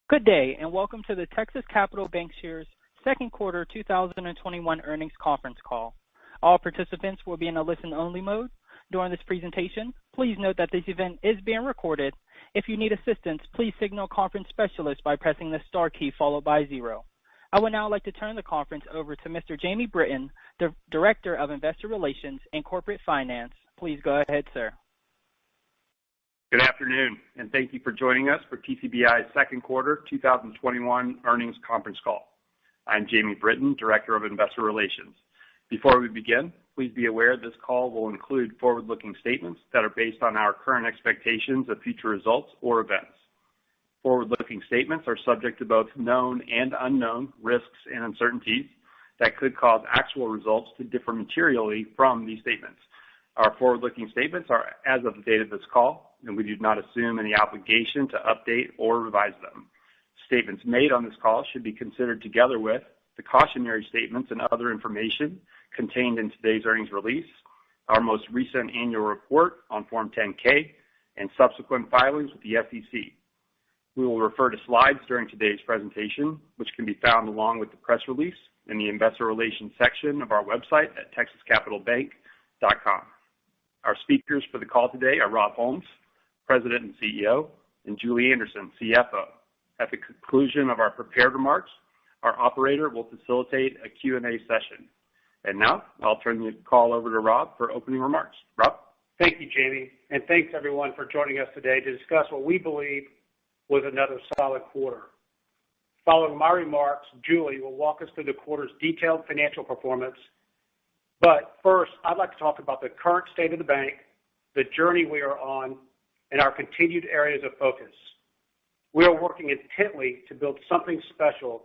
Good day, and welcome to the Texas Capital Bancshares second quarter 2021 earnings conference call. All participants will be in a listen-only mode during this presentation. Please note that this event is being recorded. If you need assistance, please signal a conference specialist by pressing the star key followed by 0. I would now like to turn the conference over to Mr. Jamie Britton, the Director of Investor Relations and Corporate Finance. Please go ahead, sir. Good afternoon, and thank you for joining us for TCBI's second quarter 2021 earnings conference call. I'm Jamie Britton, Director of Investor Relations. Before we begin, please be aware this call will include forward-looking statements that are based on our current expectations of future results or events. Forward-looking statements are subject to both known and unknown risks and uncertainties that could cause actual results to differ materially from these statements. Our forward-looking statements are as of the date of this call, and we do not assume any obligation to update or revise them. Statements made on this call should be considered together with the cautionary statements and other information contained in today's earnings release, our most recent annual report on Form 10-K, and subsequent filings with the SEC. We will refer to slides during today's presentation, which can be found along with the press release in the Investor Relations section of our website at texascapitalbank.com. Our speakers for the call today are Rob Holmes, President and CEO, and Julie Anderson, CFO. At the conclusion of our prepared remarks, our operator will facilitate a Q&A session. And now, I'll turn the call over to Rob for opening remarks. Rob? Thank you, Jamie, and thanks everyone for joining us today to discuss what we believe was another solid quarter. Following my remarks, Julie will walk us through the quarter's detailed financial performance. But first, I'd like to talk about the current state of the bank, the journey we are on, and our continued areas of focus. We are working intently to build something special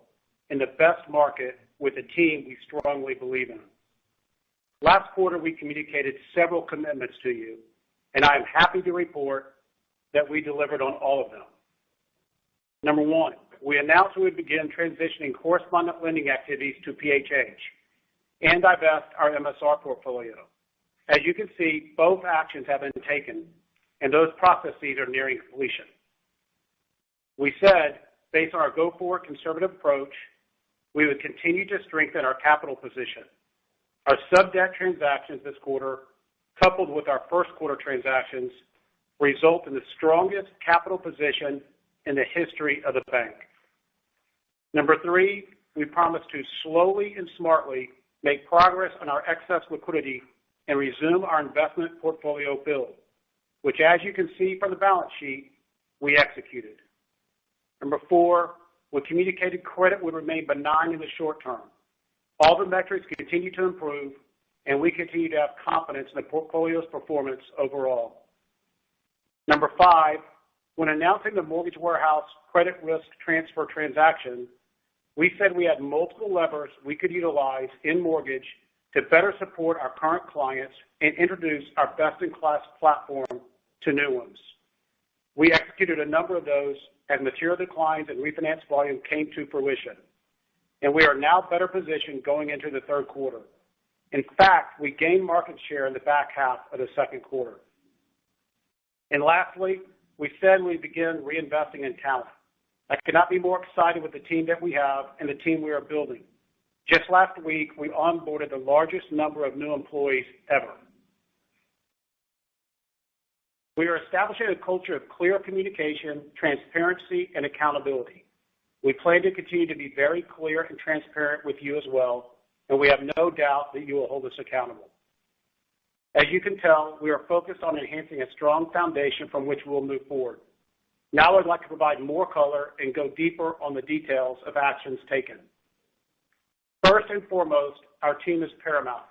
in the best market with a team we strongly believe in. Last quarter, we communicated several commitments to you, and I am happy to report that we delivered on all of them. Number one, we announced we would begin transitioning correspondent lending activities to PHH and divest our MSR portfolio. As you can see, both actions have been taken, and those processes are nearing completion. We said, based on our go-forward conservative approach, we would continue to strengthen our capital position. Our sub-debt transactions this quarter, coupled with our first quarter transactions, result in the strongest capital position in the history of the bank. Number three, we promised to slowly and smartly make progress on our excess liquidity and resume our investment portfolio build, which, as you can see from the balance sheet, we executed. Number four, we communicated credit would remain benign in the short term. All the metrics continue to improve, and we continue to have confidence in the portfolio's performance overall. Number five, when announcing the mortgage warehouse credit risk transfer transaction, we said we had multiple levers we could utilize in mortgage to better support our current clients and introduce our best-in-class platform to new ones. We executed a number of those as material declines and refinance volume came to fruition, and we are now better positioned going into the third quarter. In fact, we gained market share in the back half of the second quarter. And lastly, we said we'd begin reinvesting in talent. I could not be more excited with the team that we have and the team we are building. Just last week, we onboarded the largest number of new employees ever. We are establishing a culture of clear communication, transparency, and accountability. We plan to continue to be very clear and transparent with you as well, and we have no doubt that you will hold us accountable. As you can tell, we are focused on enhancing a strong foundation from which we will move forward. Now I'd like to provide more color and go deeper on the details of actions taken. First and foremost, our team is paramount.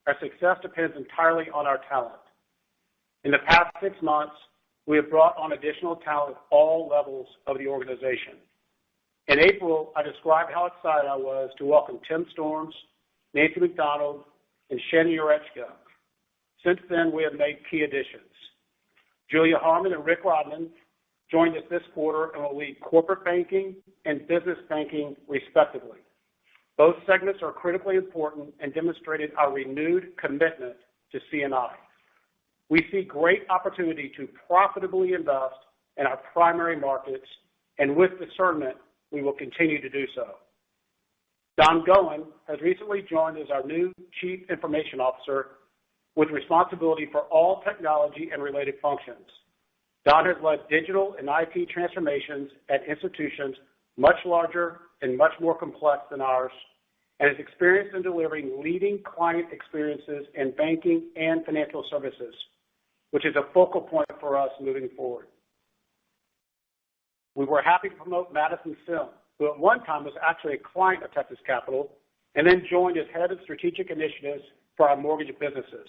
Our success depends entirely on our talent. In the past 6 months, we have brought on additional talent at all levels of the organization. In April, I described how excited I was to welcome Tim Storms, Nancy McDonald, and Shani Urechka. Since then, we have made key additions. Julia Harmon and Rick Rodman joined us this quarter and will lead corporate banking and business banking, respectively. Both segments are critically important and demonstrated our renewed commitment to C&I. We see great opportunity to profitably invest in our primary markets and with discernment, we will continue to do so. Don Goen has recently joined as our new Chief Information Officer with responsibility for all technology and related functions. Don has led digital and IT transformations at institutions much larger and much more complex than ours, and is experienced in delivering leading client experiences in banking and financial services, which is a focal point for us moving forward. We were happy to promote Madison Sim, who at one time was actually a client of Texas Capital, and then joined as head of strategic initiatives for our mortgage businesses.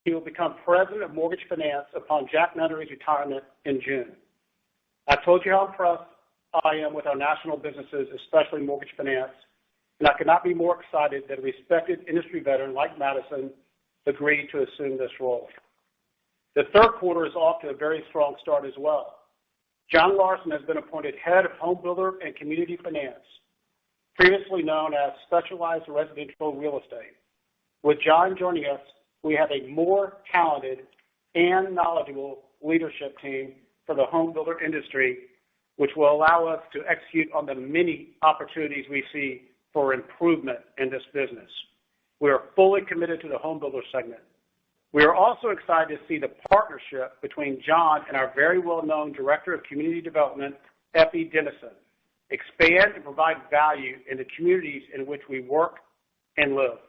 He will become president of mortgage finance upon Jack Nunnery's retirement in June. I told you how impressed I am with our national businesses, especially mortgage finance, and I could not be more excited that a respected industry veteran like Madison agreed to assume this role. The third quarter is off to a very strong start as well. John Larson has been appointed head of home builder and community finance, previously known as specialized residential real estate. With John joining us, we have a more talented and knowledgeable leadership team for the home builder industry, which will allow us to execute on the many opportunities we see for improvement in this business. We are fully committed to the home builder segment. We are also excited to see the partnership between John and our very well-known Director of Community Development, Effie Dennison, expand and provide value in the communities in which we work and live.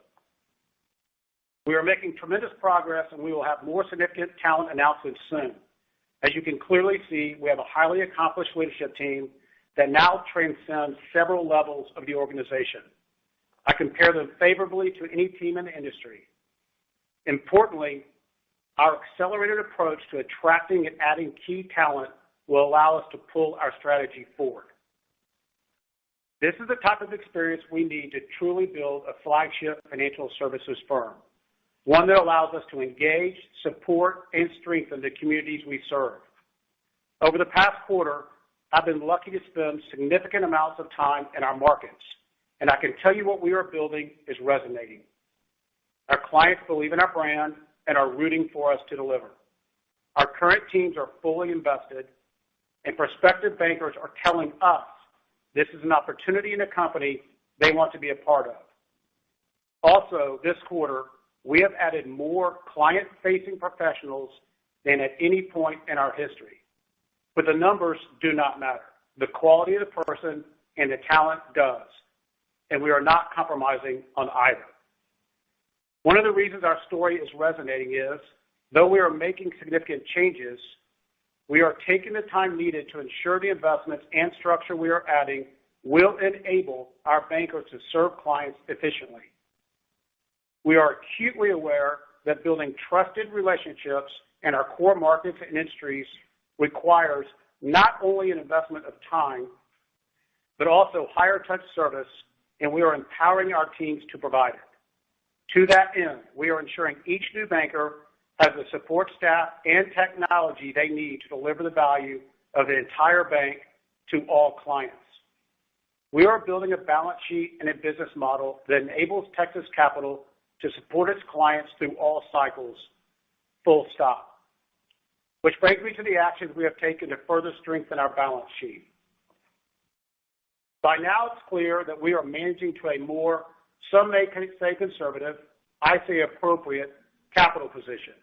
We are making tremendous progress, and we will have more significant talent announcements soon. As you can clearly see, we have a highly accomplished leadership team that now transcends several levels of the organization. I compare them favorably to any team in the industry. Importantly, our accelerated approach to attracting and adding key talent will allow us to pull our strategy forward. This is the type of experience we need to truly build a flagship financial services firm, one that allows us to engage, support, and strengthen the communities we serve. Over the past quarter, I've been lucky to spend significant amounts of time in our markets, and I can tell you what we are building is resonating. Our clients believe in our brand and are rooting for us to deliver. Our current teams are fully invested, and prospective bankers are telling us this is an opportunity in a company they want to be a part of. Also, this quarter, we have added more client-facing professionals than at any point in our history. But the numbers do not matter. The quality of the person and the talent does, and we are not compromising on either. One of the reasons our story is resonating is, though we are making significant changes, we are taking the time needed to ensure the investments and structure we are adding will enable our bankers to serve clients efficiently. We are acutely aware that building trusted relationships in our core markets and industries requires not only an investment of time, but also higher touch service, and we are empowering our teams to provide it. To that end, we are ensuring each new banker has the support staff and technology they need to deliver the value of the entire bank to all clients. We are building a balance sheet and a business model that enables Texas Capital to support its clients through all cycles, full stop. Which brings me to the actions we have taken to further strengthen our balance sheet. By now it's clear that we are managing to a more, some may say conservative, I say appropriate, capital position,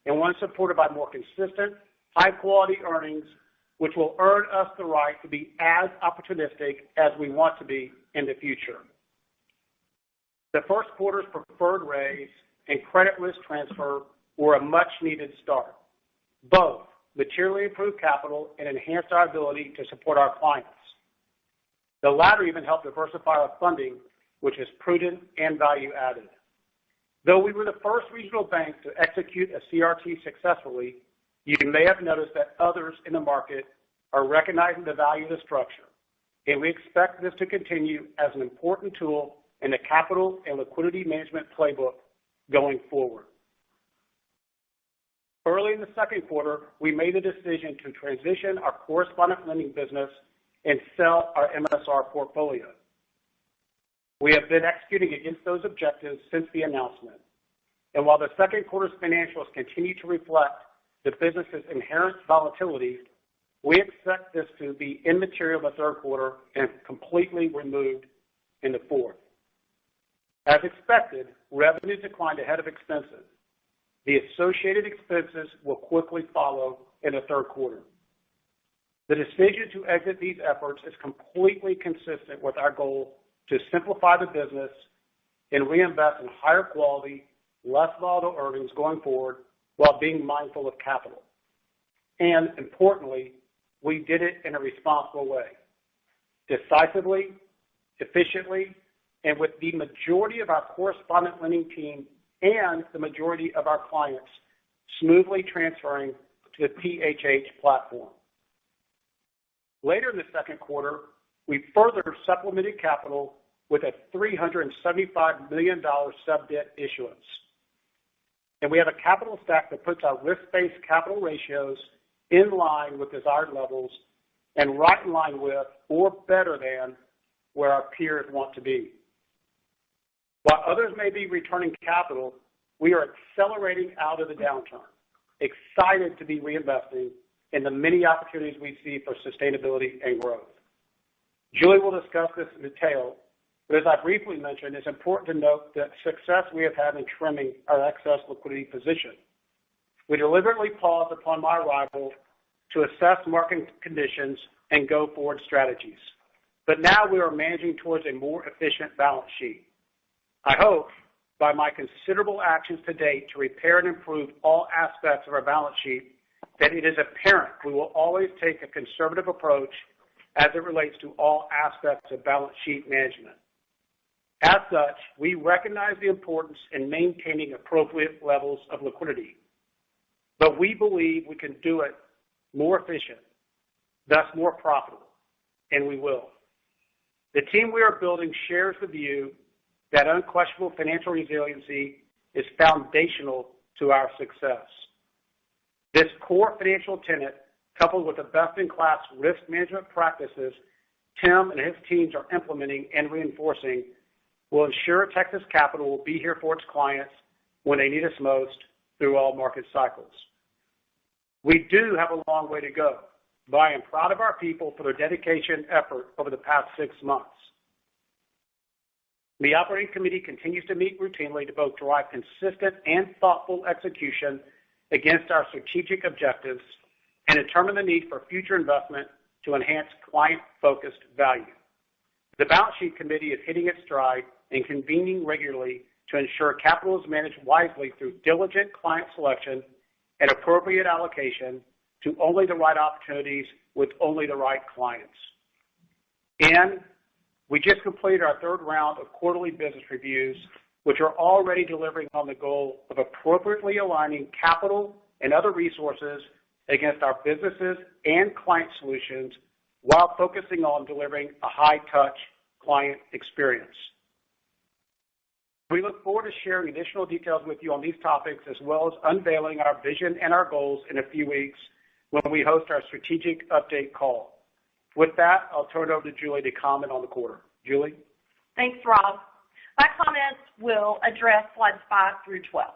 and one supported by more consistent, high-quality earnings, which will earn us the right to be as opportunistic as we want to be in the future. The first quarter's preferred raise and credit risk transfer were a much-needed start. Both materially improved capital and enhanced our ability to support our clients. The latter even helped diversify our funding, which is prudent and value-added. Though we were the first regional bank to execute a CRT successfully, you may have noticed that others in the market are recognizing the value of the structure, and we expect this to continue as an important tool in the capital and liquidity management playbook going forward. Early in the second quarter, we made the decision to transition our correspondent lending business and sell our MSR portfolio. We have been executing against those objectives since the announcement. And while the second quarter's financials continue to reflect the business's inherent volatility, We expect this to be immaterial in the third quarter and completely removed in the fourth. As expected, revenues declined ahead of expenses. The associated expenses will quickly follow in the third quarter. The decision to exit these efforts is completely consistent with our goal to simplify the business and reinvest in higher quality, less volatile earnings going forward while being mindful of capital. And importantly, we did it in a responsible way, decisively, efficiently, and with the majority of our correspondent lending team and the majority of our clients smoothly transferring to the PHH platform. Later in the second quarter, we further supplemented capital with a $375 million sub-debt issuance. And we have a capital stack that puts our risk-based capital ratios in line with desired levels and right in line with or better than where our peers want to be. While others may be returning capital, we are accelerating out of the downturn, excited to be reinvesting in the many opportunities we see for sustainability and growth. Julie will discuss this in detail, but as I briefly mentioned, it's important to note the success we have had in trimming our excess liquidity position. We deliberately paused upon my arrival to assess market conditions and go-forward strategies. But now we are managing towards a more efficient balance sheet. I hope by my considerable actions to date to repair and improve all aspects of our balance sheet that it is apparent we will always take a conservative approach as it relates to all aspects of balance sheet management. As such, we recognize the importance in maintaining appropriate levels of liquidity. But we believe we can do it more efficient, thus more profitable, and we will. The team we are building shares the view that unquestionable financial resiliency is foundational to our success. This core financial tenet, coupled with the best-in-class risk management practices Tim and his teams are implementing and reinforcing, will ensure Texas Capital will be here for its clients when they need us most through all market cycles. We do have a long way to go, but I am proud of our people for their dedication and effort over the past 6 months. The operating committee continues to meet routinely to both drive consistent and thoughtful execution against our strategic objectives and determine the need for future investment to enhance client-focused value. The balance sheet committee is hitting its stride and convening regularly to ensure capital is managed wisely through diligent client selection and appropriate allocation to only the right opportunities with only the right clients. And we just completed our third round of quarterly business reviews, which are already delivering on the goal of appropriately aligning capital and other resources against our businesses and client solutions while focusing on delivering a high-touch client experience. We look forward to sharing additional details with you on these topics, as well as unveiling our vision and our goals in a few weeks when we host our strategic update call. With that, I'll turn it over to Julie to comment on the quarter. Julie? Thanks, Rob. My comments will address slides 5 through 12.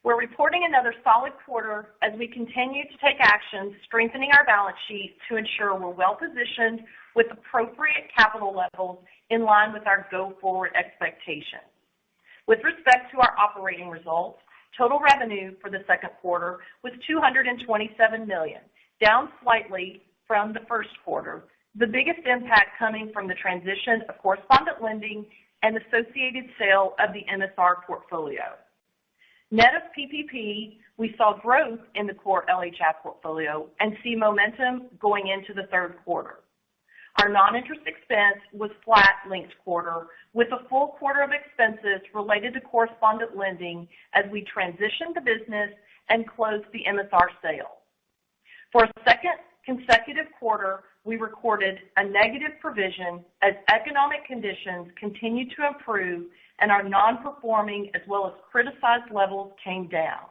We're reporting another solid quarter as we continue to take actions strengthening our balance sheet to ensure we're well positioned with appropriate capital levels in line with our go-forward expectations. With respect to our operating results, total revenue for the second quarter was $227 million, down slightly from the first quarter, the biggest impact coming from the transition of correspondent lending and associated sale of the MSR portfolio. Net of PPP, we saw growth in the core LHI portfolio and see momentum going into the third quarter. Our non-interest expense was flat linked quarter with a full quarter of expenses related to correspondent lending as we transitioned the business and closed the MSR sale. For a second consecutive quarter, we recorded a negative provision as economic conditions continued to improve and our non-performing as well as criticized levels came down.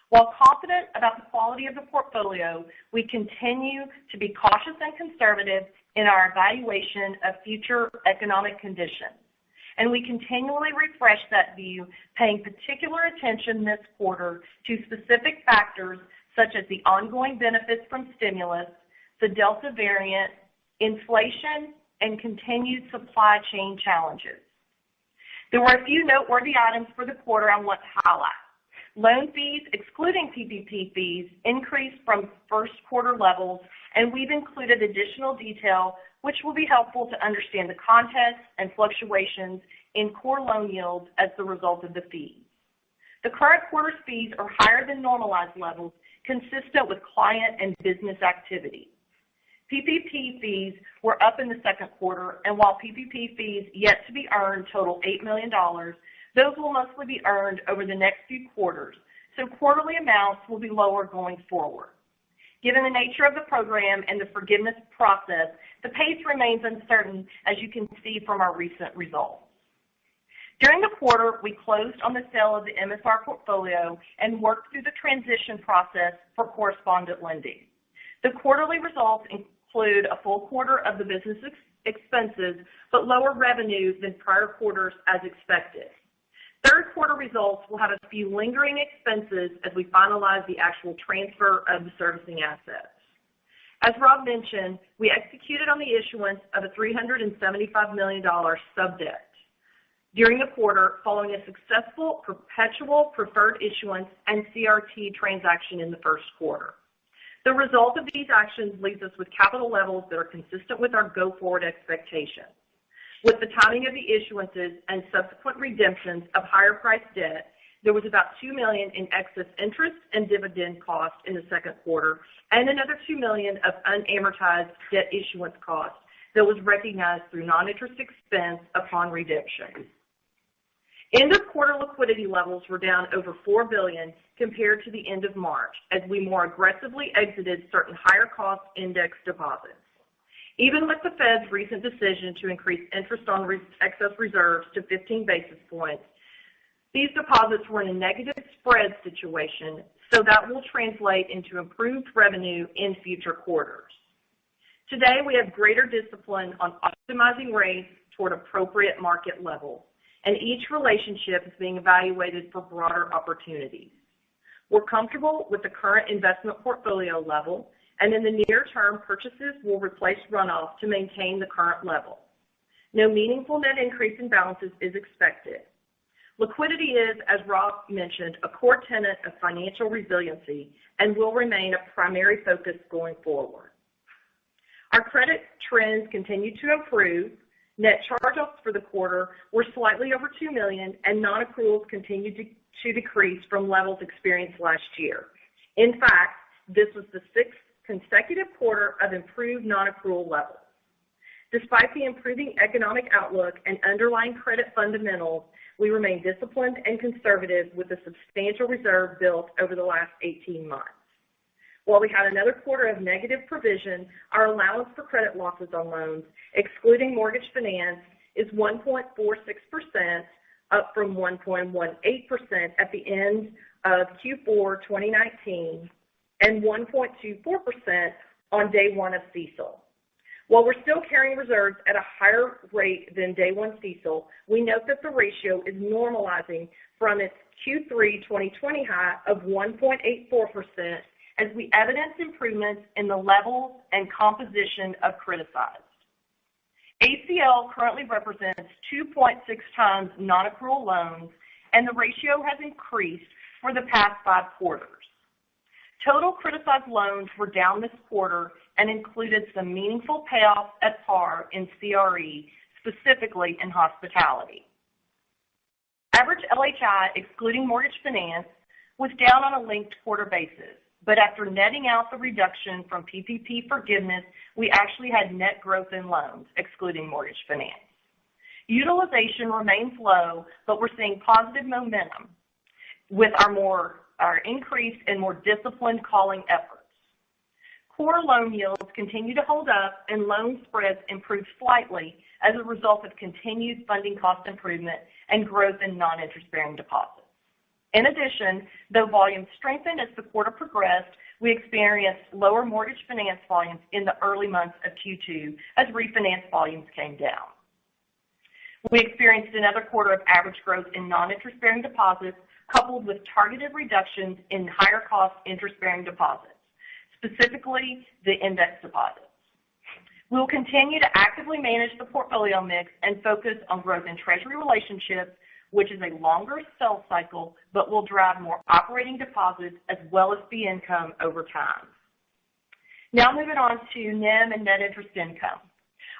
While confident about the quality of the portfolio, we continue to be cautious and conservative in our evaluation of future economic conditions. And we continually refresh that view, paying particular attention this quarter to specific factors such as the ongoing benefits from stimulus, the Delta variant, inflation, and continued supply chain challenges. There were a few noteworthy items for the quarter I want to highlight. Loan fees, excluding PPP fees, increased from first quarter levels, and we've included additional detail which will be helpful to understand the context and fluctuations in core loan yields as the result of the fees. The current quarter's fees are higher than normalized levels, consistent with client and business activity. PPP fees were up in the second quarter, and while PPP fees yet to be earned total $8 million, those will mostly be earned over the next few quarters, so quarterly amounts will be lower going forward. Given the nature of the program and the forgiveness process, the pace remains uncertain, as you can see from our recent results. During the quarter, we closed on the sale of the MSR portfolio and worked through the transition process for correspondent lending. The quarterly results include a full quarter of the business expenses, but lower revenues than prior quarters as expected. Third quarter results will have a few lingering expenses as we finalize the actual transfer of the servicing assets. As Rob mentioned, we executed on the issuance of a $375 million sub-debt during the quarter following a successful perpetual preferred issuance and CRT transaction in the first quarter. The result of these actions leaves us with capital levels that are consistent with our go-forward expectations. With the timing of the issuances and subsequent redemptions of higher-priced debt, there was about $2 million in excess interest and dividend costs in the second quarter, and another $2 million of unamortized debt issuance costs that was recognized through non-interest expense upon redemption. End of quarter liquidity levels were down over $4 billion compared to the end of March as we more aggressively exited certain higher cost index deposits. Even with the Fed's recent decision to increase interest on excess reserves to 15 basis points, these deposits were in a negative spread situation, so that will translate into improved revenue in future quarters. Today, we have greater discipline on optimizing rates toward appropriate market levels, and each relationship is being evaluated for broader opportunities. We're comfortable with the current investment portfolio level, and in the near term, purchases will replace runoff to maintain the current level. No meaningful net increase in balances is expected. Liquidity is, as Rob mentioned, a core tenet of financial resiliency and will remain a primary focus going forward. Our credit trends continue to improve. Net charge-offs for the quarter were slightly over $2 million, and non-accruals continued to decrease from levels experienced last year. In fact, this was the sixth consecutive quarter of improved non-accrual levels. Despite the improving economic outlook and underlying credit fundamentals, we remain disciplined and conservative with a substantial reserve built over the last 18 months. While we had another quarter of negative provision, our allowance for credit losses on loans, excluding mortgage finance, is 1.46%, up from 1.18% at the end of Q4 2019 and 1.24% on day one of CECL. While we're still carrying reserves at a higher rate than day one CECL, we note that the ratio is normalizing from its Q3 2020 high of 1.84% as we evidence improvements in the level and composition of criticized. ACL currently represents 2.6 times non-accrual loans, and the ratio has increased for the past 5 quarters. Total criticized loans were down this quarter and included some meaningful payoffs at par in CRE, specifically in hospitality. Average LHI, excluding mortgage finance, was down on a linked quarter basis, but after netting out the reduction from PPP forgiveness, we actually had net growth in loans, excluding mortgage finance. Utilization remains low, but we're seeing positive momentum with our increased and more disciplined calling efforts. Core loan yields continue to hold up and loan spreads improved slightly as a result of continued funding cost improvement and growth in non-interest-bearing deposits. In addition, though volumes strengthened as the quarter progressed, we experienced lower mortgage finance volumes in the early months of Q2 as refinance volumes came down. We experienced another quarter of average growth in non-interest-bearing deposits coupled with targeted reductions in higher cost interest-bearing deposits, specifically the index deposits. We will continue to actively manage the portfolio mix and focus on growth in treasury relationships, which is a longer sell cycle, but will drive more operating deposits as well as fee income over time. Now moving on to NIM and net interest income.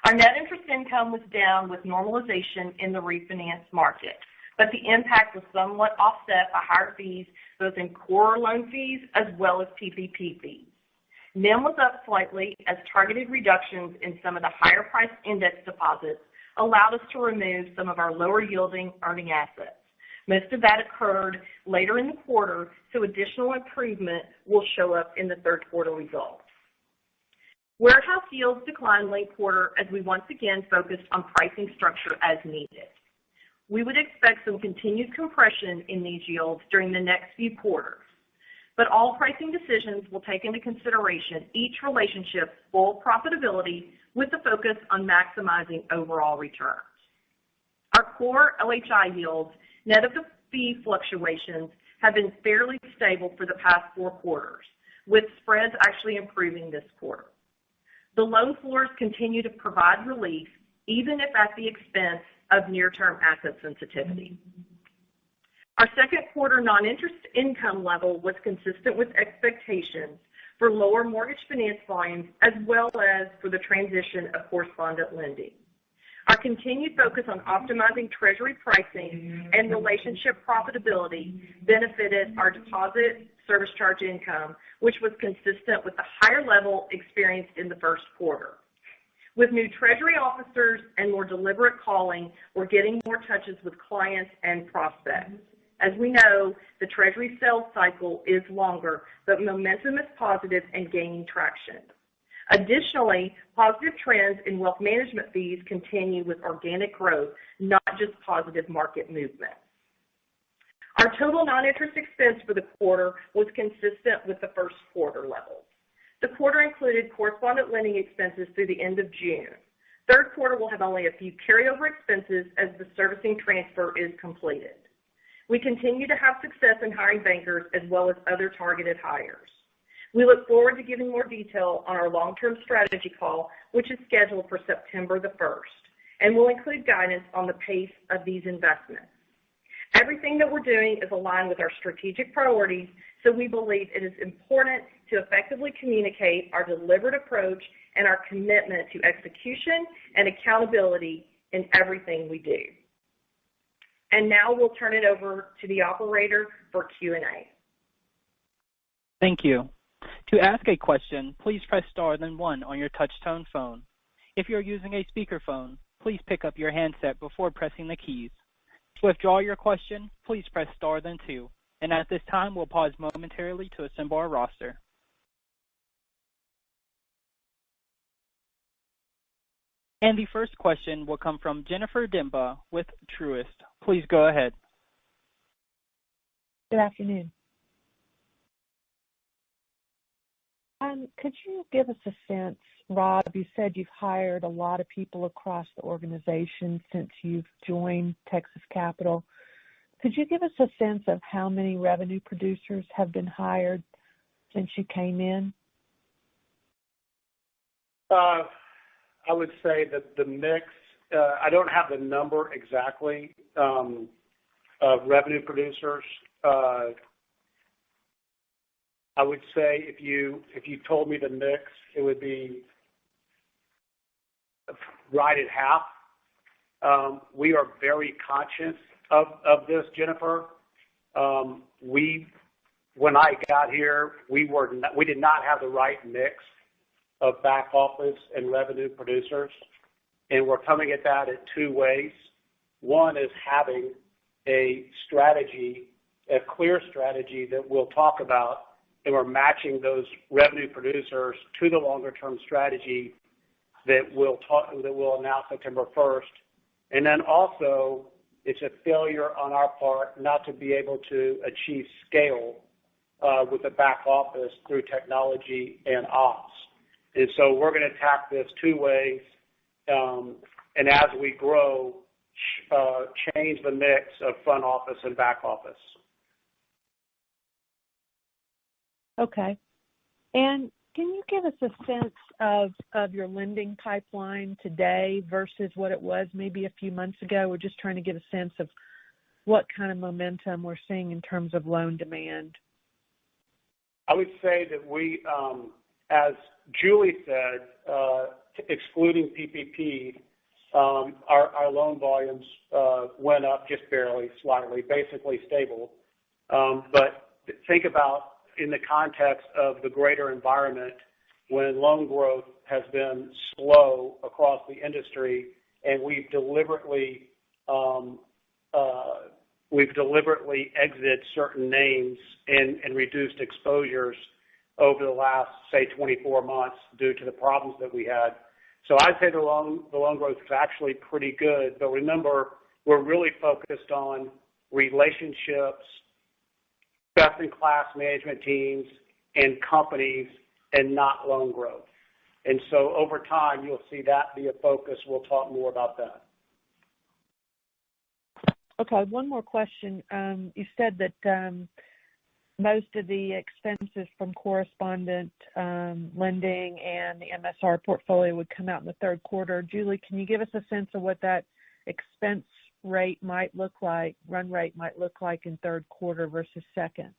Our net interest income was down with normalization in the refinance market, but the impact was somewhat offset by higher fees, both in core loan fees as well as PPP fees. NIM was up slightly as targeted reductions in some of the higher priced index deposits allowed us to remove some of our lower yielding earning assets. Most of that occurred later in the quarter, so additional improvement will show up in the third quarter results. Warehouse yields declined late quarter as we once again focused on pricing structure as needed. We would expect some continued compression in these yields during the next few quarters, but all pricing decisions will take into consideration each relationship's full profitability with the focus on maximizing overall returns. Our core LHI yields, net of the fee fluctuations, have been fairly stable for the past 4 quarters, with spreads actually improving this quarter. The loan floors continue to provide relief, even if at the expense of near-term asset sensitivity. Our second quarter non-interest income level was consistent with expectations for lower mortgage finance volumes as well as for the transition of correspondent lending. Our continued focus on optimizing treasury pricing and relationship profitability benefited our deposit service charge income, which was consistent with the higher level experienced in the first quarter. With new treasury officers and more deliberate calling, we're getting more touches with clients and prospects. As we know, the treasury sales cycle is longer, but momentum is positive and gaining traction. Additionally, positive trends in wealth management fees continue with organic growth, not just positive market movement. Our total non-interest expense for the quarter was consistent with the first quarter levels. The quarter included correspondent lending expenses through the end of June. Third quarter will have only a few carryover expenses as the servicing transfer is completed. We continue to have success in hiring bankers as well as other targeted hires. We look forward to giving more detail on our long-term strategy call, which is scheduled for September the 1st, and will include guidance on the pace of these investments. Everything that we're doing is aligned with our strategic priorities, so we believe it is important to effectively communicate our deliberate approach and our commitment to execution and accountability in everything we do. And now we'll turn it over to the operator for Q&A. Thank you. To ask a question, please press star then 1 on your touch-tone phone. If you're using a speakerphone, please pick up your handset before pressing the keys. To withdraw your question, please press star then 2. And at this time, we'll pause momentarily to assemble our roster. And the first question will come from Jennifer Demba with Truist. Please go ahead. Good afternoon. Could you give us a sense, Rob, you said you've hired a lot of people across the organization since you've joined Texas Capital. Could you give us a sense of how many revenue producers have been hired since you came in? I would say that the mix, I don't have the number exactly of revenue producers. I would say if you told me the mix, it would be right at half. We are very conscious of this, Jennifer. When I got here, we did not have the right mix of back office and revenue producers, and we're coming at that in 2 ways. One is having a strategy, a clear strategy that we'll talk about, and we're matching those revenue producers to the longer-term strategy that we'll announce September 1st. And then also, it's a failure on our part not to be able to achieve scale with the back office through technology and ops. And so we're going to attack this 2 ways, and as we grow, change the mix of front office and back office. Okay. And can you give us a sense of your lending pipeline today versus what it was maybe a few months ago? We're just trying to get a sense of what kind of momentum we're seeing in terms of loan demand. I would say that we, as Julie said, excluding PPP, our loan volumes went up just barely, slightly, basically stable. But think about in the context of the greater environment when loan growth has been slow across the industry, and we've deliberately exited certain names and reduced exposures over the last, say, 24 months due to the problems that we had. So I'd say the loan growth is actually pretty good. But remember, we're really focused on relationships, best-in-class management teams, and companies, and not loan growth. And so over time, you'll see that be a focus. We'll talk more about that. Okay, one more question. You said that most of the expenses from correspondent lending and the MSR portfolio would come out in the third quarter. Julie, can you give us a sense of what that expense rate might look like, run rate might look like in third quarter versus second?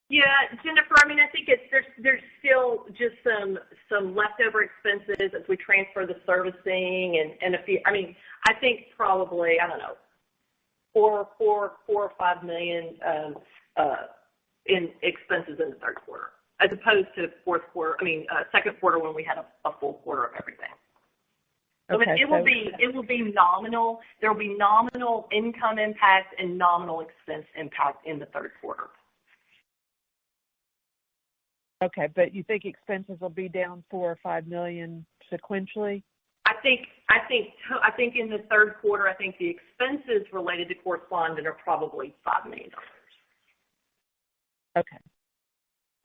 Yeah, Jennifer, I mean, I think there's still just some leftover expenses as we transfer the servicing and a few. I mean, I think probably, I don't know, $4 or $5 million in expenses in the third quarter, as opposed to second quarter when we had a full quarter of everything. So okay, it will be nominal. There will be nominal income impact and nominal expense impact in the third quarter. Okay, but you think expenses will be down $4 or $5 million sequentially? I think in the third quarter, I think the expenses related to correspondent are probably $5 million.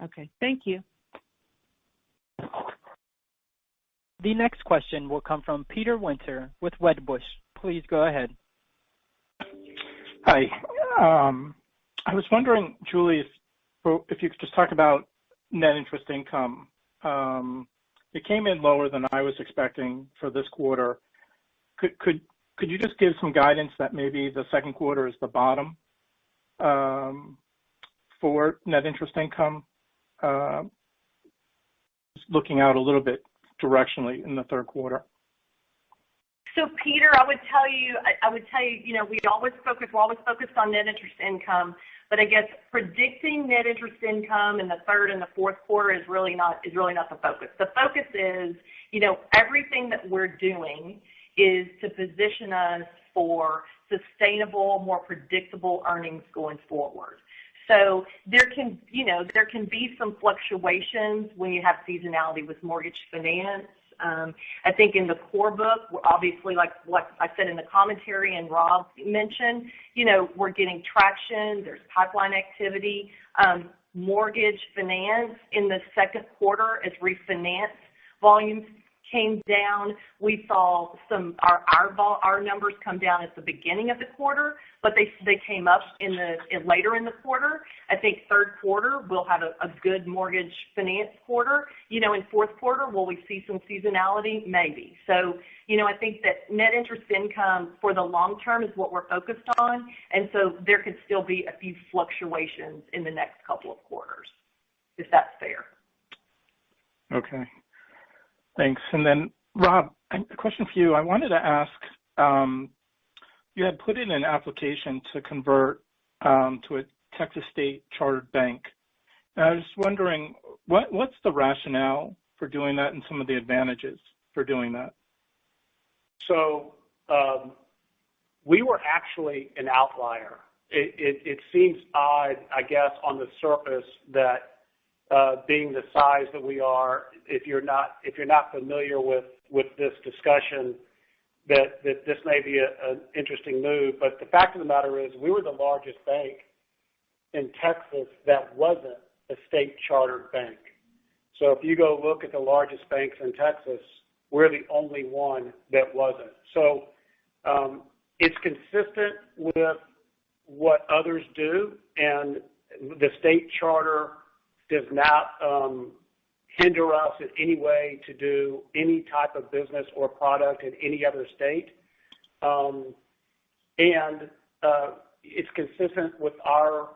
Okay. Thank you. The next question will come from Peter Winter with Wedbush. Please go ahead. Hi. I was wondering, Julie, if you could just talk about net interest income. It came in lower than I was expecting for this quarter. Could you just give some guidance that maybe the second quarter is the bottom for net interest income? Just looking out a little bit directionally in the third quarter. So Peter, I would tell you, we're always focused on net interest income, but I guess predicting net interest income in the third and the fourth quarter is really not the focus. The focus is, everything that we're doing is to position us for sustainable, more predictable earnings going forward. So there can be some fluctuations when you have seasonality with mortgage finance. I think in the core book, obviously, like what I said in the commentary and Rob mentioned, we're getting traction. There's pipeline activity. Mortgage finance in the second quarter as refinance volumes came down. We saw our numbers come down at the beginning of the quarter, but they came up later in the quarter. I think third quarter we'll have a good mortgage finance quarter. In fourth quarter, will we see some seasonality? Maybe. So, I think that net interest income for the long term is what we're focused on, and so there could still be a few fluctuations in the next couple of quarters, if that's fair. Okay. Thanks. And then, Rob, a question for you. I wanted to ask, you had put in an application to convert to a Texas state chartered bank. And I was just wondering, what's the rationale for doing that and some of the advantages for doing that? So we were actually an outlier. It seems odd, I guess, on the surface that being the size that we are, if you're not familiar with this discussion, that this may be an interesting move. But the fact of the matter is, we were the largest bank in Texas that wasn't a state chartered bank. So if you go look at the largest banks in Texas, we're the only one that wasn't. So it's consistent with what others do, and the state charter does not hinder us in any way to do any type of business or product in any other state. It's consistent with our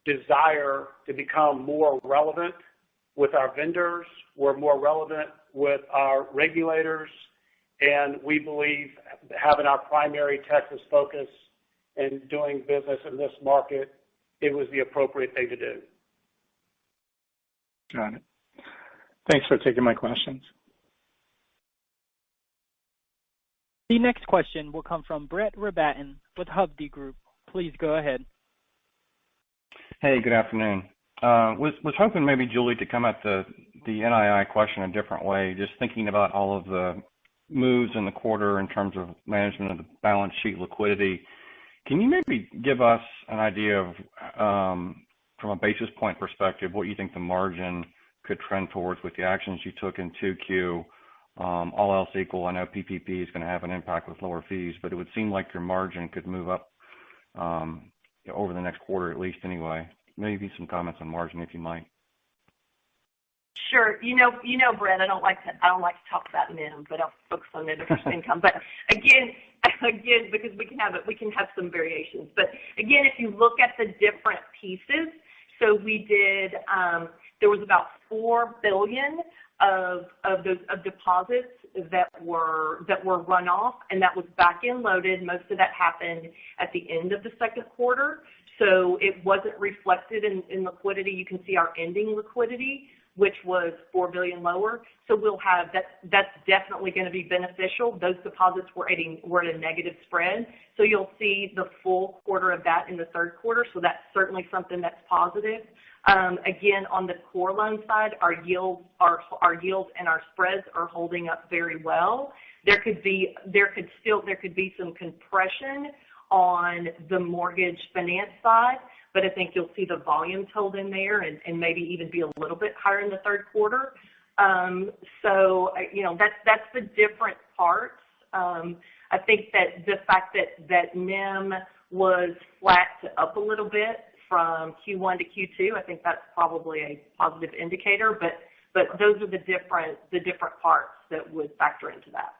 desire to become more relevant with our vendors. We're more relevant with our regulators, and we believe having our primary Texas focus and doing business in this market, it was the appropriate thing to do. Got it. Thanks for taking my questions. The next question will come from Brett Rabatin with Hovde Group. Please go ahead. Hey, good afternoon. Was hoping maybe, Julie, to come at the NII question a different way, just thinking about all of the moves in the quarter in terms of management of the balance sheet liquidity. Can you maybe give us an idea of, from a basis point perspective, what you think the margin could trend towards with the actions you took in 2Q? All else equal, I know PPP is going to have an impact with lower fees, but it would seem like your margin could move up over the next quarter at least anyway. Maybe some comments on margin if you might. Sure. You know, Brett, I don't like to talk about NIM, but I'll focus on net interest income. But again, because we can have some variations. But again, if you look at the different pieces, so we did. There was about $4 billion of deposits that were run off, and that was back end loaded. Most of that happened at the end of the second quarter, so it wasn't reflected in liquidity. You can see our ending liquidity, which was $4 billion lower. So we'll have that's definitely going to be beneficial. Those deposits were at a negative spread, so you'll see the full quarter of that in the third quarter. So that's certainly something that's positive. Again, on the core loan side, our yields and our spreads are holding up very well. There could be some compression on the mortgage finance side, but I think you'll see the volumes hold in there and maybe even be a little bit higher in the third quarter. So that's the different parts. I think that the fact that NIM was flat to up a little bit from Q1 to Q2, I think that's probably a positive indicator. But those are the different parts that would factor into that.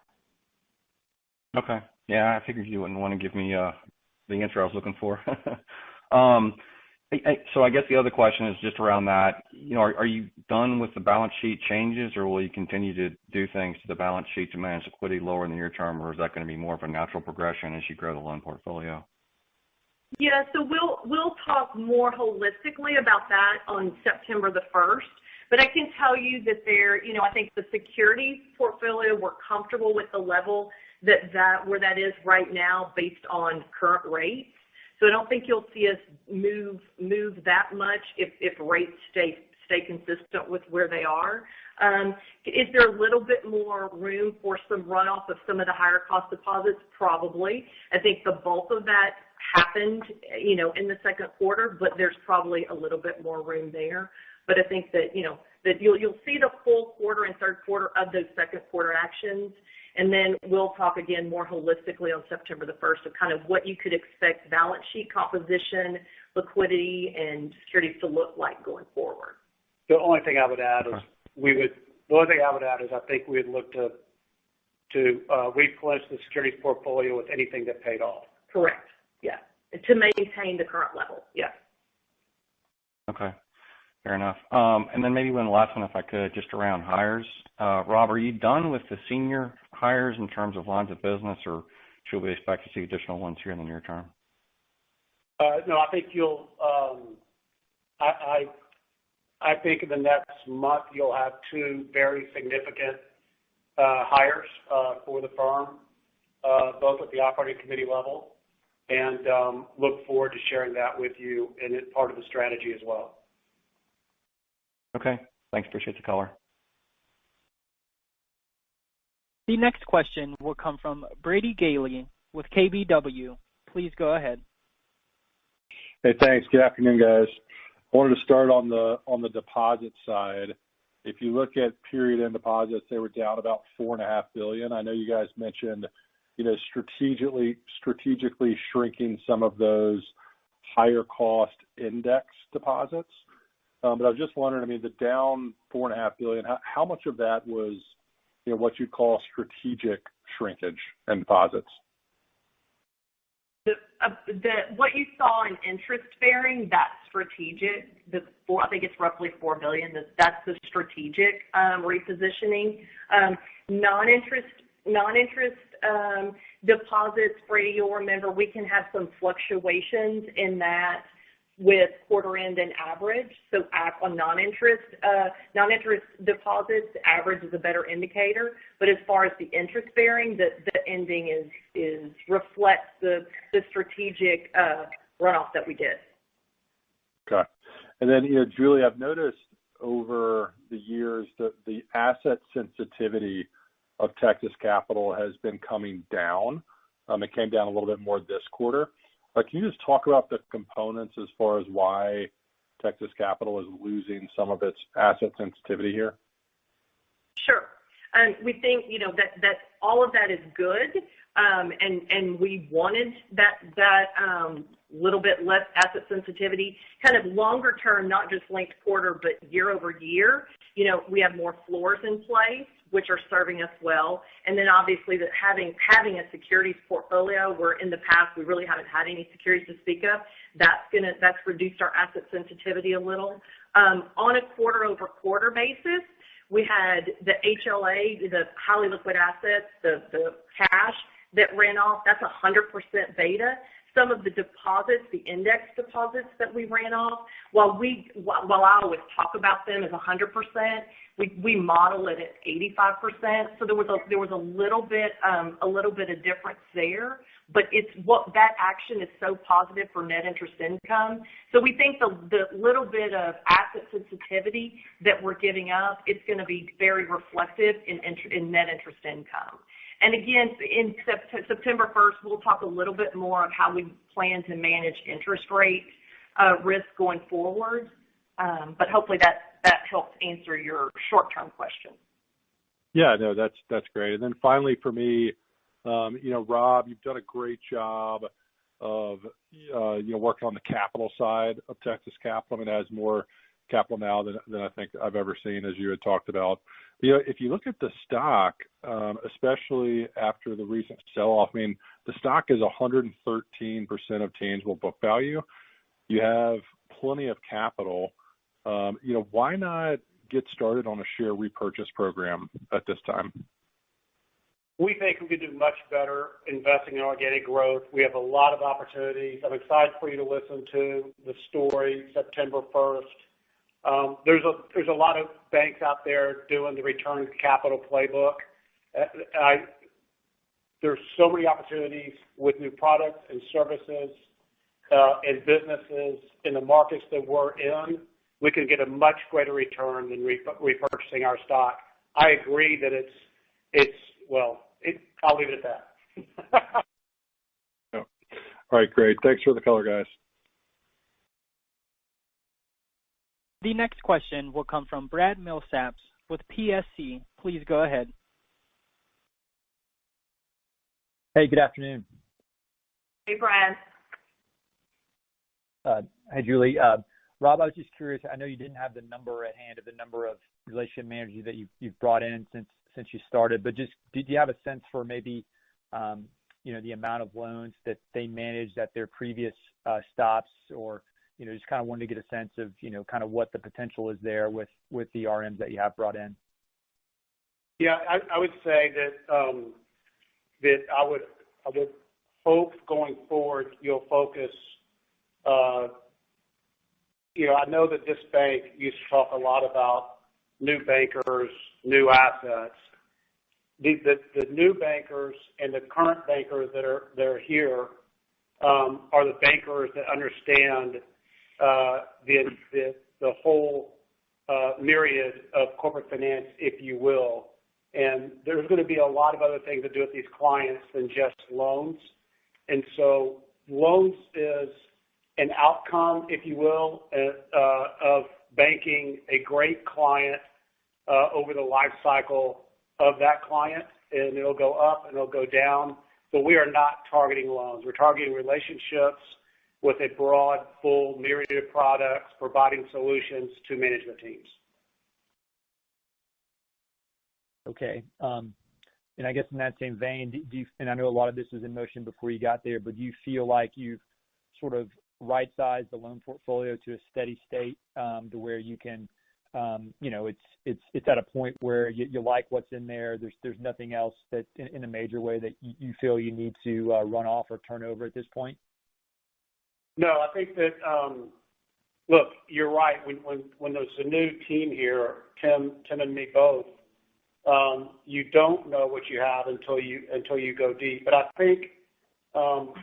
Okay. Yeah, I figured you wouldn't want to give me the answer I was looking for. So I guess the other question is just around that. Are you done with the balance sheet changes, or will you continue to do things to the balance sheet to manage liquidity lower in the near term, or is that going to be more of a natural progression as you grow the loan portfolio? Yeah, so we'll talk more holistically about that on September the 1st. But I can tell you that I think the securities portfolio, we're comfortable with the level where that is right now based on current rates. So I don't think you'll see us move that much if rates stay consistent with where they are. Is there a little bit more room for some runoff of some of the higher cost deposits? Probably. I think the bulk of that happened, in the second quarter, but there's probably a little bit more room there. But I think that you'll see the full quarter and third quarter of those second quarter actions. And then we'll talk again more holistically on September the 1st of kind of what you could expect balance sheet composition, liquidity, and securities to look like going forward. The only thing I would add is I think we'd look to replenish the securities portfolio with anything that paid off. Correct. Yeah. To maintain the current level. Yeah. Okay. Fair enough. And then maybe one last one, if I could, just around hires. Rob, are you done with the senior hires in terms of lines of business, or should we expect to see additional ones here in the near term? No, I think I think in the next month you'll have two very significant hires for the firm, both at the operating committee level, and look forward to sharing that with you, and it's part of the strategy as well. Okay. Thanks. Appreciate the color. The next question will come from Brady Gailey with KBW. Please go ahead. Hey, thanks. Good afternoon, guys. I wanted to start on the deposit side. If you look at period end deposits, they were down about $4.5 billion. I know you guys mentioned, strategically shrinking some of those higher cost index deposits. But I was just wondering, I mean, the down $4.5 billion, how much of that was, what you'd call strategic shrinkage and deposits? What you saw in interest bearing, that's strategic. I think it's roughly $4 billion. That's the strategic repositioning. Non-interest deposits, Brady, you'll remember we can have some fluctuations in that with quarter end and average. So on non-interest deposits, average is a better indicator. But as far as the interest bearing, the ending is reflects the strategic runoff that we did. Okay. And then, Julie, I've noticed over the years that the asset sensitivity of Texas Capital has been coming down. It came down a little bit more this quarter. Can you just talk about the components as far as why Texas Capital is losing some of its asset sensitivity here? Sure. We think, that all of that is good. And we wanted that little bit less asset sensitivity, kind of longer term, not just linked quarter, but year over year. We have more floors in place, which are serving us well. And then obviously that having a securities portfolio where in the past we really haven't had any securities to speak of, that's reduced our asset sensitivity a little. On a quarter over quarter basis, we had the HLA, the highly liquid assets, the cash that ran off. That's 100% beta. Some of the deposits, the index deposits that we ran off, while I always talk about them as 100%, we model it at 85%. So there was a little bit of difference there, but that action is so positive for net interest income. So we think the little bit of asset sensitivity that we're giving up, it's going to be very reflective in net interest income. And again, in September 1st, we'll talk a little bit more of how we plan to manage interest rate risk going forward. But hopefully that helps answer your short-term question. Yeah, no, that's great. And then finally for me, Rob, you've done a great job of, working on the capital side of Texas Capital. I mean, it has more capital now than I think I've ever seen, as you had talked about. If you look at the stock, especially after the recent sell-off, I mean, the stock is 113% of tangible book value. You have plenty of capital. Why not get started on a share repurchase program at this time? We think we could do much better investing in organic growth. We have a lot of opportunities. I'm excited for you to listen to the story September 1st. There's a lot of banks out there doing the return capital playbook. There's so many opportunities with new products and services and businesses in the markets that we're in. We can get a much greater return than repurchasing our stock. I agree that I'll leave it at that. All right, great. Thanks for the color, guys. The next question will come from Brad Millsaps with PSC. Please go ahead. Hey, good afternoon. Hey, Brad. Hi, Julie. Rob, I was just curious. I know you didn't have the number at hand of the number of relationship managers that you've brought in since you started, but just did you have a sense for maybe the amount of loans that they managed at their previous stops, or just kind of wanted to get a sense of kind of what the potential is there with the RMs that you have brought in? Yeah, I would say that I would hope going forward you'll focus. I know that this bank used to talk a lot about new bankers, new assets. The new bankers and the current bankers that are here are the bankers that understand the whole myriad of corporate finance, if you will. And there's going to be a lot of other things to do with these clients than just loans. And so loans is an outcome, if you will, of banking a great client over the life cycle of that client. And it'll go up and it'll go down. But we are not targeting loans. We're targeting relationships with a broad, full myriad of products, providing solutions to management teams. Okay. And I guess in that same vein, do you, and I know a lot of this was in motion before you got there, but do you feel like you've sort of right-sized the loan portfolio to a steady state to where you can, it's at a point where you like what's in there. There's nothing else that in a major way that you feel you need to run off or turn over at this point? No, I think that, look, you're right. When there's a new team here, Tim and me both, you don't know what you have until you go deep. But I think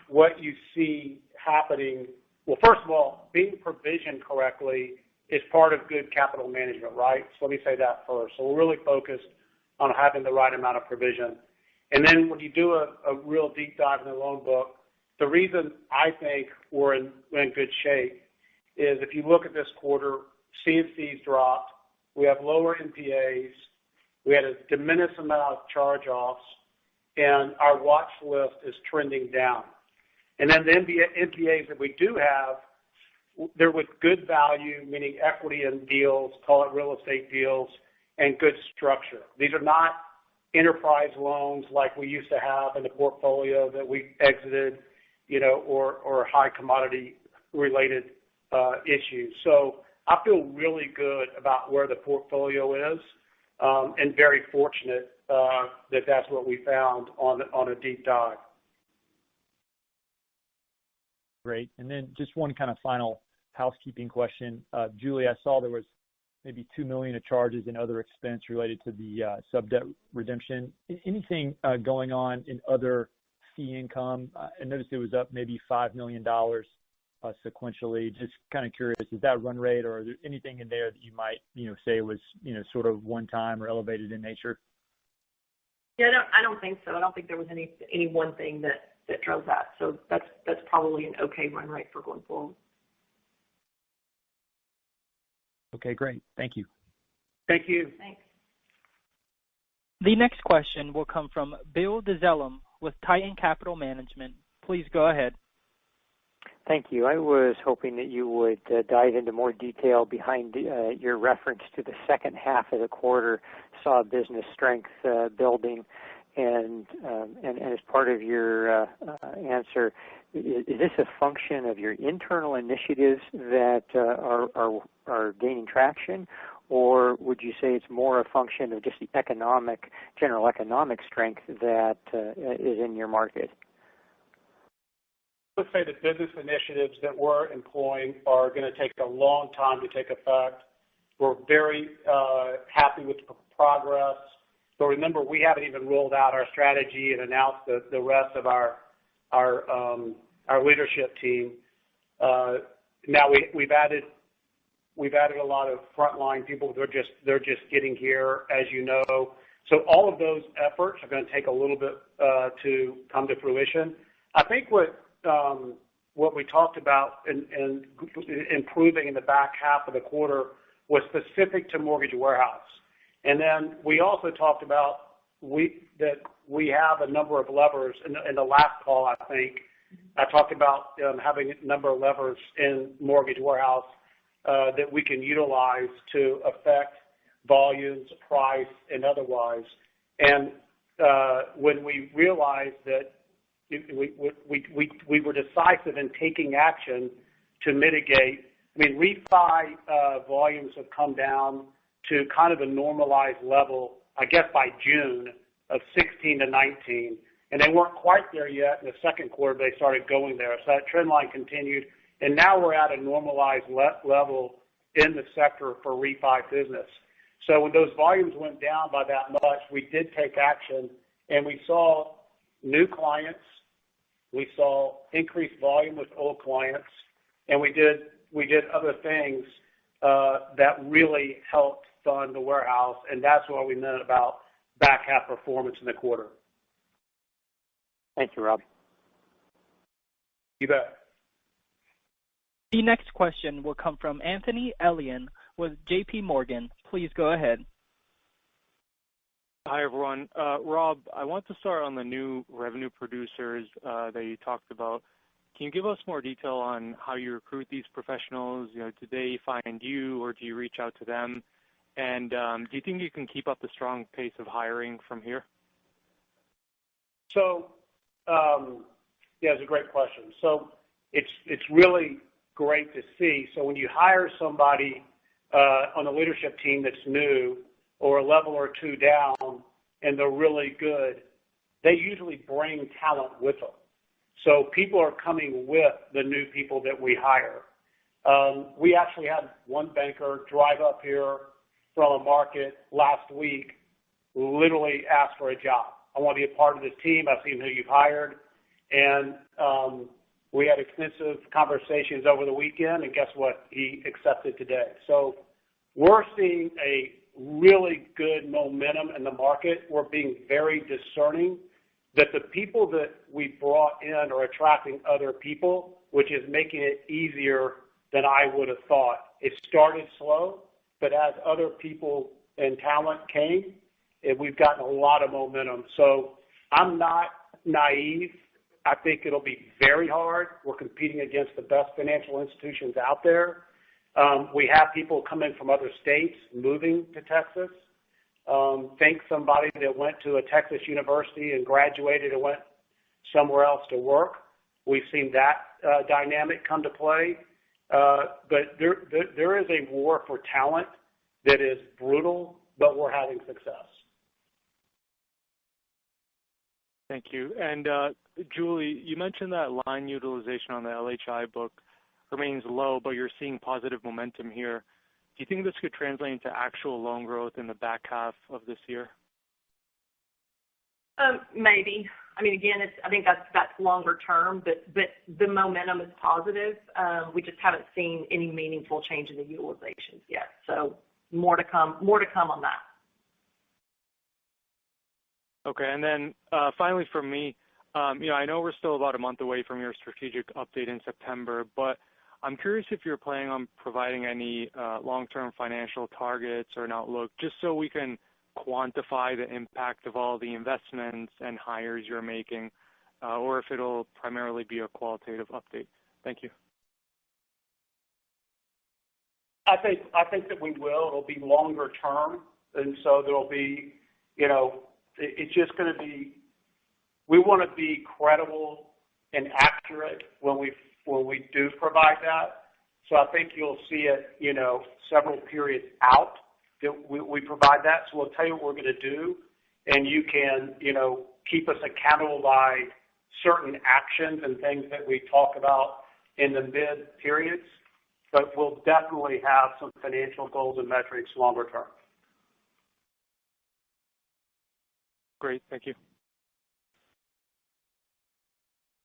what you see happening, well, first of all, being provisioned correctly is part of good capital management, right? So let me say that first. So we're really focused on having the right amount of provision. And then when you do a real deep dive in the loan book, the reason I think we're in good shape is if you look at this quarter, C&C's dropped, we have lower NPAs, we had a diminished amount of charge-offs, and our watch list is trending down. And then the NPAs that we do have, they're with good value, meaning equity in deals, call it real estate deals, and good structure. These are not enterprise loans like we used to have in the portfolio that we exited, or high commodity related issues. So I feel really good about where the portfolio is, and very fortunate that that's what we found on a deep dive. Great. And then just one kind of final housekeeping question. Julie, I saw there was maybe $2 million of charges and other expense related to the sub-debt redemption. Anything going on in other fee income? I noticed it was up maybe $5 million sequentially. Just kind of curious, is that run rate, or is there anything in there that you might, say was, sort of one time or elevated in nature? Yeah, I don't think so. I don't think there was any one thing that drove that. So that's probably an okay run rate for going forward. Okay, great. Thank you. Thank you. Thanks. The next question will come from Bill Dezellem with Titan Capital Management. Please go ahead. Thank you. I was hoping that you would dive into more detail behind your reference to the second half of the quarter saw business strength building, and as part of your answer, is this a function of your internal initiatives that are gaining traction, or would you say it's more a function of just the general economic strength that is in your market? I would say the business initiatives that we're employing are going to take a long time to take effect. We're very happy with the progress. But remember, we haven't even rolled out our strategy and announced the rest of our leadership team. Now we've added a lot of frontline people. They're just getting here, as you know. So all of those efforts are going to take a little bit to come to fruition. I think what we talked about in improving in the back half of the quarter was specific to mortgage warehouse. And then we also talked about that we have a number of levers. In the last call, I think, I talked about having a number of levers in mortgage warehouse that we can utilize to affect volumes, price, and otherwise. And when we realized that we were decisive in taking action to mitigate. I mean, refi volumes have come down to kind of a normalized level, I guess, by June of 16 to 19. And they weren't quite there yet in the second quarter, but they started going there. So that trend line continued. And now we're at a normalized level in the sector for refi business. So when those volumes went down by that much, we did take action, and we saw new clients. We saw increased volume with old clients, and we did other things that really helped fund the warehouse, and that's what we meant about back half performance in the quarter. Thank you, Rob. You bet. The next question will come from Anthony Elian with J.P. Morgan. Please go ahead. Hi, everyone. Rob, I want to start on the new revenue producers that you talked about. can you give us more detail on how you recruit these professionals? Do they find you, or do you reach out to them? And do you think you can keep up the strong pace of hiring from here? So, it's a great question. So it's really great to see. So when you hire somebody on the leadership team that's new or a level or two down and they're really good, they usually bring talent with them. So people are coming with the new people that we hire. We actually had one banker drive up here from a market last week, literally asked for a job. I want to be a part of this team. I've seen who you've hired. And we had extensive conversations over the weekend, and guess what? He accepted today. So we're seeing a really good momentum in the market. We're being very discerning that the people that we brought in are attracting other people, which is making it easier than I would have thought. It started slow, but as other people and talent came, we've gotten a lot of momentum. So I'm not naive. I think it'll be very hard. We're competing against the best financial institutions out there. We have people coming from other states moving to Texas. Think somebody that went to a Texas university and graduated and went somewhere else to work. We've seen that dynamic come to play. But there is a war for talent that is brutal, but we're having success. Thank you. And Julie, you mentioned that line utilization on the LHI book remains low, but you're seeing positive momentum here. Do you think this could translate into actual loan growth in the back half of this year? Maybe. I mean, again, I think that's longer term, but the momentum is positive. We just haven't seen any meaningful change in the utilizations yet. So more to come on that. Okay, and then finally from me, I know we're still about a month away from your strategic update in September, but I'm curious if you're planning on providing any long-term financial targets or an outlook, just so we can quantify the impact of all the investments and hires you're making, or if it'll primarily be a qualitative update. Thank you. I think that we will. It'll be longer term, and so there'll be, it's just going to be. We want to be credible and accurate when we do provide that. So I think you'll see it, several periods out that we provide that. So we'll tell you what we're going to do, and you can, keep us accountable by certain actions and things that we talk about in the mid periods. But we'll definitely have some financial goals and metrics longer term. Great, thank you.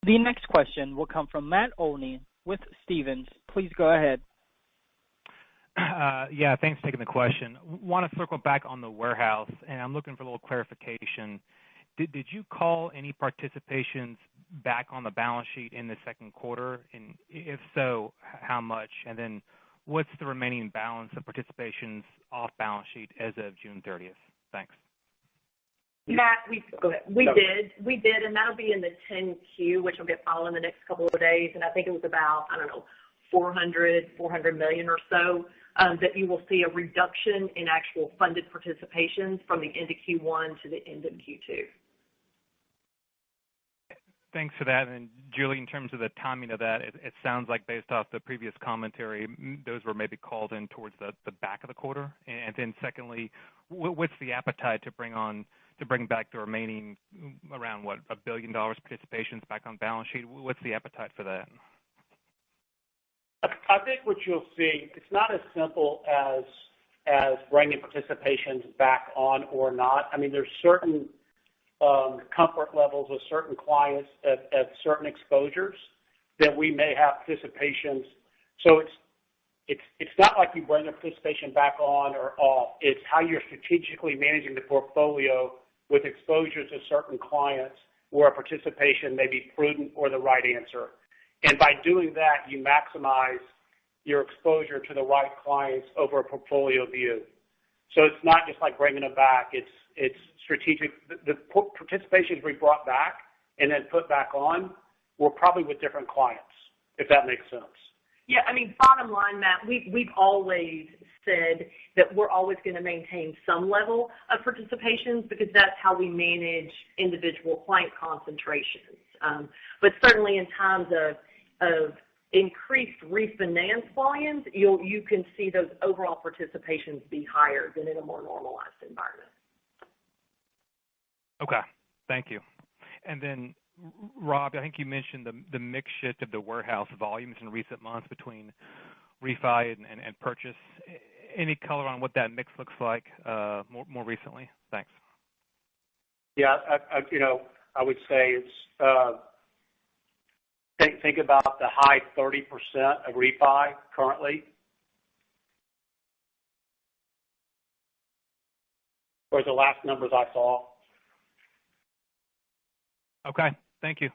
The next question will come from Matt Olney with Stephens. Please go ahead. Yeah, thanks for taking the question. Want to circle back on the warehouse, and I'm looking for a little clarification. Did you call any participations back on the balance sheet in the second quarter? And if so, how much? And then what's the remaining balance of participations off balance sheet as of June 30th? Thanks. Matt, go ahead. We did, and that'll be in the 10Q, which will get filed in the next couple of days. And I think it was about, $400 million or so, that you will see a reduction in actual funded participations from the end of Q1 to the end of Q2. Thanks for that. And Julie, in terms of the timing of that, it sounds like based off the previous commentary, those were maybe called in towards the back of the quarter. And then secondly, what's the appetite to bring back the remaining around $1 billion participations back on balance sheet? What's the appetite for that? I think what you'll see, it's not as simple as bringing participations back on or not. I mean, there's certain comfort levels with certain clients at certain exposures that we may have participations. So it's not like you bring a participation back on or off. It's how you're strategically managing the portfolio with exposures to certain clients where a participation may be prudent or the right answer. And by doing that, you maximize your exposure to the right clients over a portfolio view. So it's not just like bringing them back. It's strategic. The participations we brought back and then put back on we're probably with different clients, if that makes sense. Yeah, I mean, bottom line, Matt, we've always said that we're always going to maintain some level of participations because that's how we manage individual client concentrations. But certainly in times of increased refinance volumes, you can see those overall participations be higher than in a more normalized environment. Okay, thank you. And then, Rob, I think you mentioned the mix shift of the warehouse volumes in recent months between refi and purchase. Any color on what that mix looks like more recently? Thanks. Yeah, I would say it's think about the high 30% of refi currently. Those are the last numbers I saw. Okay, thank you.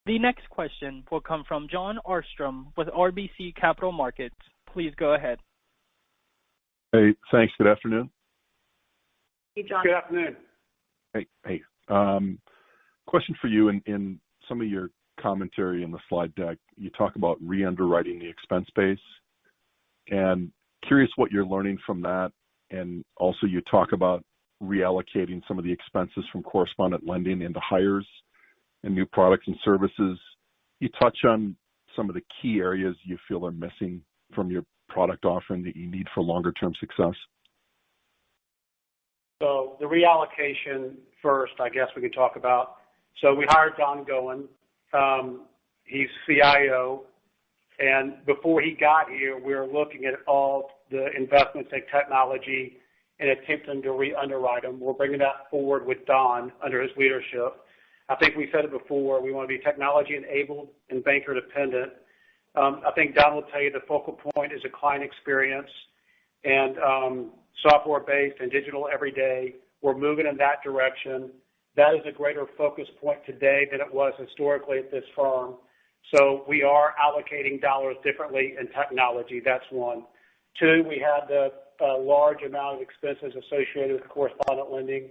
The next question will come from Jon Arfstrom with RBC Capital Markets. Please go ahead. Hey, thanks. Good afternoon. Hey, John. Good afternoon. Hey. Question for you. In some of your commentary in the slide deck, you talk about re-underwriting the expense base, and curious what you're learning from that. And also you talk about reallocating some of the expenses from correspondent lending into hires and new products and services. You touch on some of the key areas you feel are missing from your product offering that you need for longer term success. So the reallocation first, I guess we could talk about. So we hired Don Goen. He's CIO. And before he got here, we were looking at all the investments in technology and attempting to re-underwrite them. We're bringing that forward with Don under his leadership. I think we said it before, we want to be technology enabled and banker dependent. I think Don will tell you the focal point is a client experience and software based and digital every day. We're moving in that direction. That is a greater focus point today than it was historically at this firm. So we are allocating dollars differently in technology. That's one. Two, we had the large amount of expenses associated with correspondent lending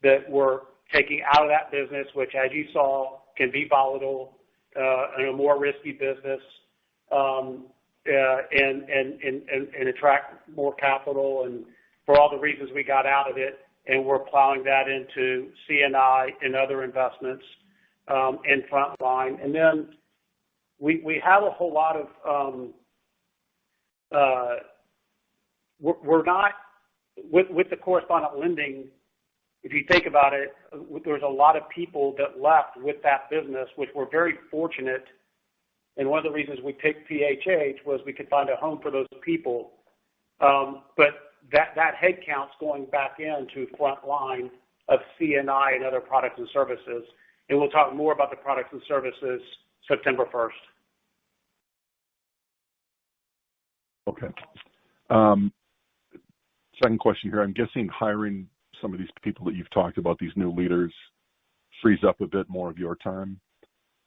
that we're taking out of that business, which, as you saw, can be volatile and a more risky business, and attract more capital, and for all the reasons we got out of it, and we're plowing that into C&I and other investments in Frontline. And then we have a whole lot of we're not with the correspondent lending. If you think about it, there's a lot of people that left with that business, which we're very fortunate. And one of the reasons we picked PHH was we could find a home for those people. But that headcount's going back into Frontline of C&I and other products and services. And we'll talk more about the products and services September 1st. Okay. Second question here. I'm guessing hiring some of these people that you've talked about, these new leaders, frees up a bit more of your time.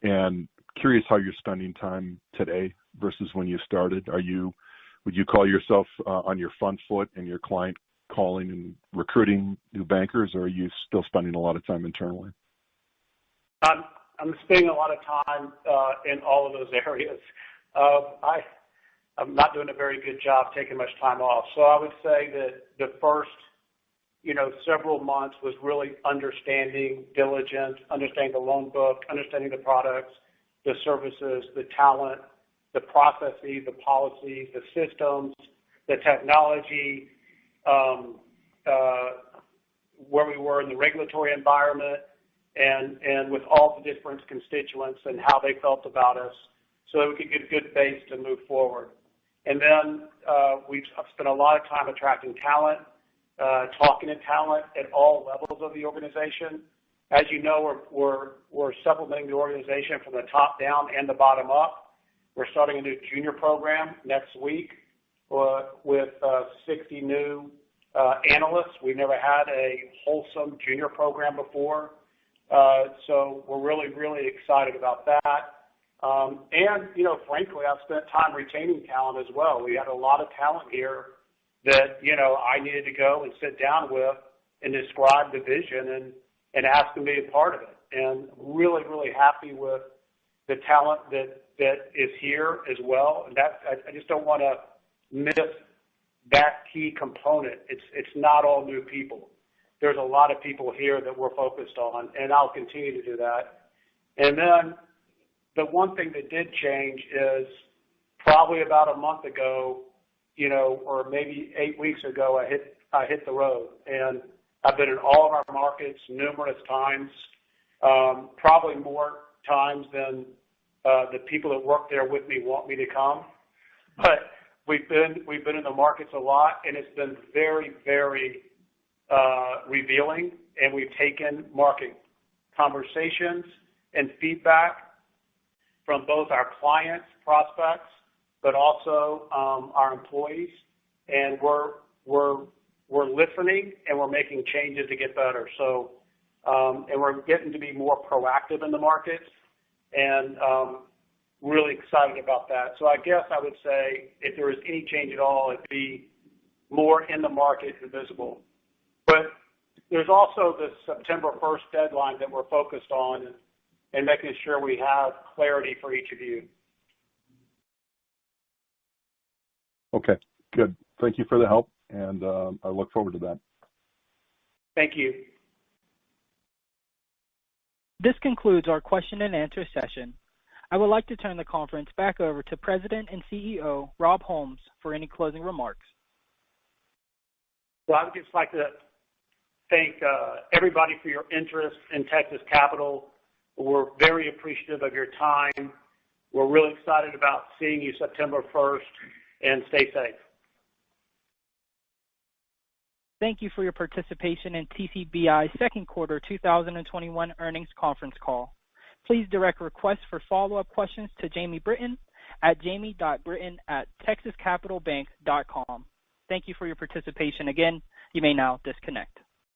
And curious how you're spending time today versus when you started. Would you call yourself on your front foot and your client calling and recruiting new bankers, or are you still spending a lot of time internally? I'm spending a lot of time in all of those areas. I'm not doing a very good job taking much time off. So I would say that the first, several months was really understanding diligence, understanding the loan book, understanding the products, the services, the talent, the processes, the policies, the systems, the technology, where we were in the regulatory environment, and with all the different constituents and how they felt about us, so that we could get a good base to move forward. And then we've spent a lot of time attracting talent, talking to talent at all levels of the organization. As you know, we're supplementing the organization from the top down and the bottom up. We're starting a new junior program next week with 60 new analysts. We've never had a wholesome junior program before. So we're really, really excited about that. And frankly, I've spent time retaining talent as well. We had a lot of talent here that, I needed to go and sit down with and describe the vision and asked them to be a part of it. And really, really happy with the talent that is here as well. And I just don't want to miss that key component. It's not all new people. There's a lot of people here that we're focused on, and I'll continue to do that. And then the one thing that did change is probably about a month ago, or maybe 8 weeks ago, I hit the road, and I've been in all of our markets numerous times, probably more times than the people that work there with me want me to come. But we've been in the markets a lot, and it's been very, very revealing, and we've taken market conversations and feedback from both our clients, prospects, but also our employees, and we're listening and we're making changes to get better. So, and we're getting to be more proactive in the markets, and really excited about that. So I guess I would say if there was any change at all, it'd be more in the market and visible. But there's also the September 1st deadline that we're focused on and making sure we have clarity for each of you. Okay, good. Thank you for the help, and I look forward to that. Thank you. This concludes our question and answer session. I would like to turn the conference back over to President and CEO Rob Holmes for any closing remarks. Well, I would just like to thank everybody for your interest in Texas Capital. We're very appreciative of your time. We're really excited about seeing you September 1st, and stay safe. Thank you for your participation in TCBI's second quarter 2021 earnings conference call. Please direct requests for follow-up questions to Jamie Britton at jamie.britton@texascapitalbank.com. Thank you for your participation again. You may now disconnect.